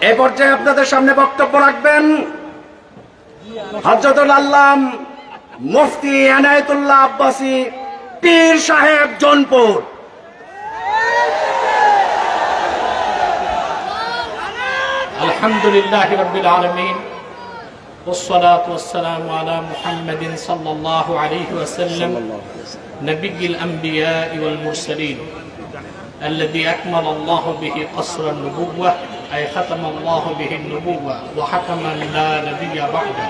এই পর্যায়ে আপনাদের সামনে বক্তব্য রাখবেন হযরতুল আল্লাম মুফতি এনায়েতুল্লাহ আব্বাসী পীর সাহেব জৌনপুর। আলহামদুলিল্লাহি রাব্বিল আলামিন ওয়াসসালাতু ওয়াসসালামু আলা মুহাম্মাদিন সাল্লাল্লাহু আলাইহি ওয়াসাল্লাম নবিয়্যিল আমবিয়া ওয়াল মুরসালিন الذي أكمل الله به قصر النبوة أي ختم الله به النبوة وحكم لا نبي بعده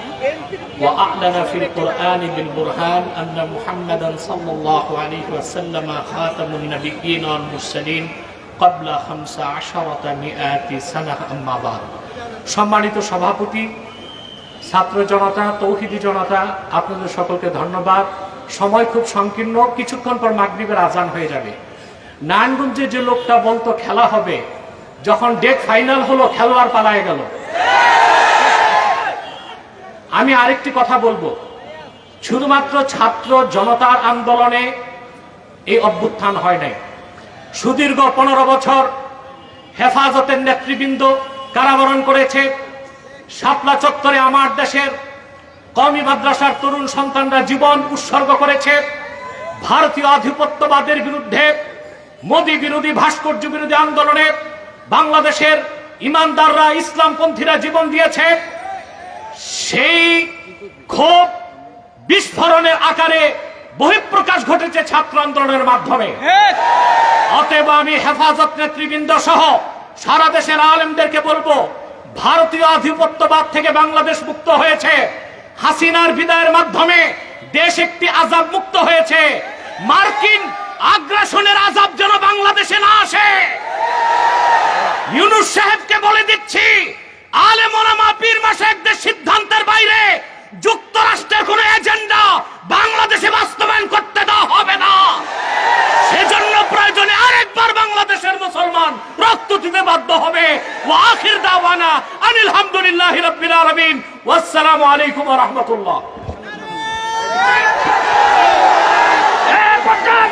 وأعلن في القرآن بالبرهان أن محمدا صلى الله عليه وسلم خاتم النبيين والمرسلين قبل 15 سنة أما بعد সম্মানিত সভাপতি, ছাত্র জনতা, তৌহিদি জনতা, আপনাদের সকলকে ধন্যবাদ। সময় খুব সংকীর্ণ, কিছুক্ষণ পর মাগরিবের আজান হয়ে যাবে। নারায়ণগঞ্জে যে লোকটা বলতো খেলা হবে, যখন ডেট ফাইনাল হলো খেলোয়াড় পালায়ে গেল। আমি আরেকটি কথা বলবো, শুধুমাত্র ছাত্র জনতার আন্দোলনে এই অভ্যুত্থান হয় নাই। সুদীর্ঘ 15 বছর হেফাজতের নেতৃবৃন্দ কারাবরণ করেছে। শাপলা চত্বরে আমার দেশের কওমি মাদ্রাসার তরুণ সন্তানরা জীবন উৎসর্গ করেছে। ভারতীয় আধিপত্যবাদের বিরুদ্ধে, মোদী বিরোধী, ভাস্কর্য বিরোধী আন্দোলনে বাংলাদেশের ইমানদাররা, ইসলামপন্থীরা জীবন দিয়েছে। সেই ক্ষোভ বিস্ফোরণের আকারে বহিঃপ্রকাশ ঘটেছে ছাত্র আন্দোলনের মাধ্যমে। অতএব আমি হেফাজত নেতৃবৃন্দ সহ সারা দেশের আলেমদেরকে বলবো, ভারতীয় আধিপত্যবাদ থেকে বাংলাদেশ মুক্ত হয়েছে। হাসিনার বিদায়ের মাধ্যমে দেশ একটি আযাব মুক্ত হয়েছে। মার্কিন আগ্রাসনের আযাব যেন বাংলাদেশে না আসে। ইউনূস সাহেবকে বলে দিচ্ছি, আলেম ওলামা পীর মাশায়েখদের সিদ্ধান্তের বাইরে যুক্তরাষ্ট্রের কোন এজেন্ডা বাংলাদেশে বাস্তবায়ন করতে দেওয়া হবে না। সেজন্য প্রয়োজনে আরেকবার বাংলাদেশের মুসলমান রক্ত দিতে বাধ্য হবে। ওয়া আখির দাওয়ানা আনিল হামদুলিল্লাহি রাব্বিল আলামিন ওয়াসসালামু আলাইকুম ওয়া রাহমাতুল্লাহ।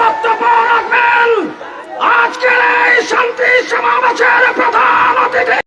বক্তব্য রাখবেন আজকের এই শান্তি সমাবেশের প্রধান অতিথি।